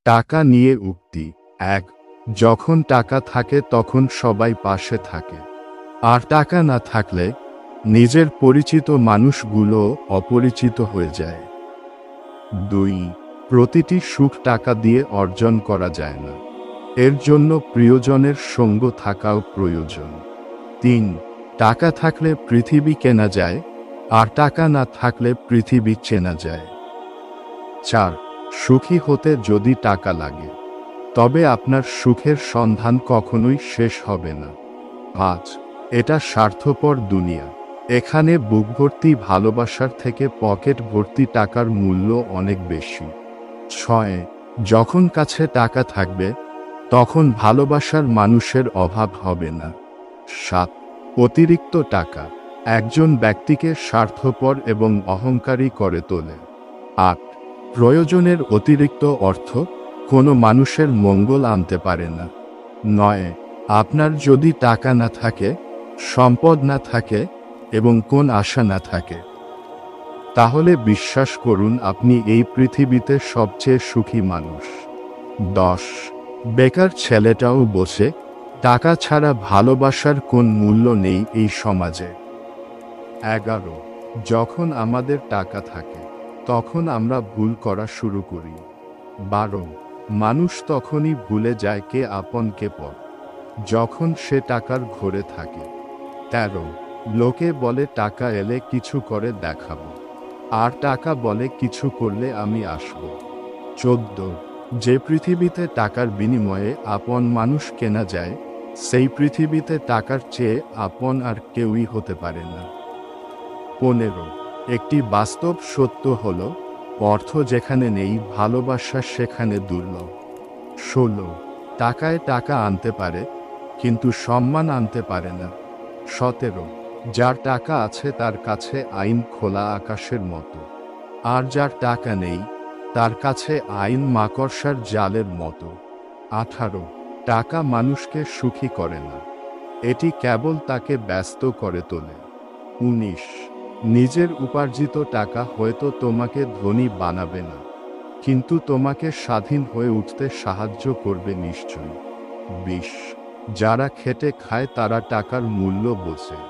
টাকা নিয়ে উক্তি 1। যখন টাকা থাকে তখন সবাই পাশে থাকে, আর টাকা না থাকলে নিজের পরিচিত মানুষগুলো অপরিচিত হয়ে যায়। 2। প্রতিটি সুখ টাকা দিয়ে অর্জন করা যায় না, এর জন্য প্রিয়জনের সঙ্গ থাকাও প্রয়োজন। 3। টাকা থাকলে পৃথিবী কেনা যায়, আর টাকা না থাকলে পৃথিবী চেনা যায়। 4। সুখী হতে যদি টাকা লাগে, তবে আপনার সুখের সন্ধান কখনোই শেষ হবে না। 5। এটা স্বার্থপর দুনিয়া, এখানে বুক ভর্তি ভালোবাসার থেকে পকেট ভর্তি টাকার মূল্য অনেক বেশি। 6। যখন কাছে টাকা থাকবে তখন ভালোবাসার মানুষের অভাব হবে না। 7। অতিরিক্ত টাকা একজন ব্যক্তিকে স্বার্থপর এবং অহংকারী করে তোলে। 8। প্রয়োজনের অতিরিক্ত অর্থ কোনো মানুষের মঙ্গল আনতে পারে না। 9। আপনার যদি টাকা না থাকে, সম্পদ না থাকে এবং কোন আশা না থাকে, তাহলে বিশ্বাস করুন আপনি এই পৃথিবীতে সবচেয়ে সুখী মানুষ। 10। বেকার ছেলেটাও বসে, টাকা ছাড়া ভালোবাসার কোন মূল্য নেই এই সমাজে। 11। যখন আমাদের টাকা থাকে তখন আমরা ভুল করা শুরু করি। 12। মানুষ তখনই ভুলে যায় কে আপন কে পর, যখন সে টাকার ঘোরে থাকে। 13। লোকে বলে টাকা এলে কিছু করে দেখাবো, আর টাকা বলে কিছু করলে আমি আসব। 14। যে পৃথিবীতে টাকার বিনিময়ে আপন মানুষ কেনা যায়, সেই পৃথিবীতে টাকার চেয়ে আপন আর কেউই হতে পারে না। 15। একটি বাস্তব সত্য হল, অর্থ যেখানে নেই ভালোবাসা সেখানে দুর্লভ। 16। টাকায় টাকা আনতে পারে, কিন্তু সম্মান আনতে পারে না। 17। যার টাকা আছে তার কাছে আইন খোলা আকাশের মতো, আর যার টাকা নেই তার কাছে আইন মাকড়সার জালের মতো। 18। টাকা মানুষকে সুখী করে না, এটি কেবল তাকে ব্যস্ত করে তোলে। 19। নিজের উপার্জিত টাকা হয়তো তোমাকে ধনী বানাবে না, কিন্তু তোমাকে স্বাধীন হয়ে উঠতে সাহায্য করবে নিশ্চয়ই। 20। যারা খেটে খায় তারা টাকার মূল্য বোঝে,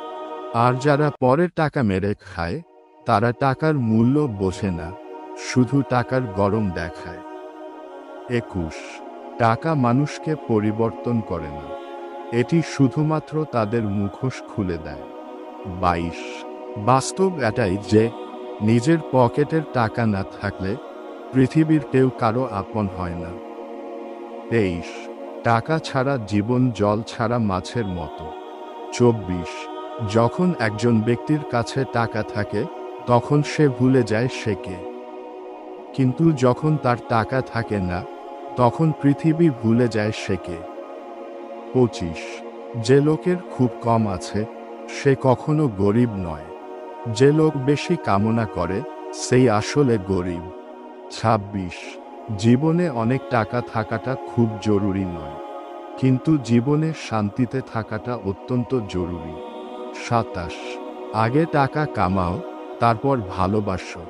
আর যারা পরের টাকা মেরে খায় তারা টাকার মূল্য বোঝে না, শুধু টাকার গরম দেখায়। 21। টাকা মানুষকে পরিবর্তন করে না, এটি শুধুমাত্র তাদের মুখোশ খুলে দেয়। 22। বাস্তব এটাই যে নিজের পকেটের টাকা না থাকলে পৃথিবীর কেউ কারো আপন হয় না। 23। টাকা ছাড়া জীবন জল ছাড়া মাছের মতো। 24। যখন একজন ব্যক্তির কাছে টাকা থাকে তখন সে ভুলে যায় সে কে, কিন্তু যখন তার টাকা থাকে না তখন পৃথিবী ভুলে যায় সে কে। 25। যে লোকের খুব কম আছে সে কখনো গরিব নয়, যে লোক বেশি কামনা করে সেই আসলে গরিব। 26। জীবনে অনেক টাকা থাকাটা খুব জরুরি নয়, কিন্তু জীবনে শান্তিতে থাকাটা অত্যন্ত জরুরি। 27। আগে টাকা কামাও, তারপর ভালোবাসো,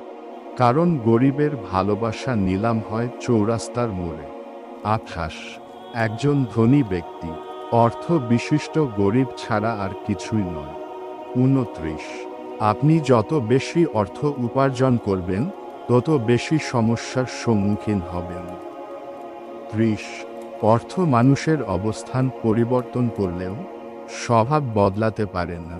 কারণ গরিবের ভালোবাসা নিলাম হয় চৌরাস্তার মোড়ে। 28। একজন ধনী ব্যক্তি অর্থ বিশিষ্ট গরিব ছাড়া আর কিছুই নয়। 29। আপনি যত বেশি অর্থ উপার্জন করবেন তত বেশি সমস্যার সম্মুখীন হবেন। 30। অর্থ মানুষের অবস্থান পরিবর্তন করলেও স্বভাব বদলাতে পারে না।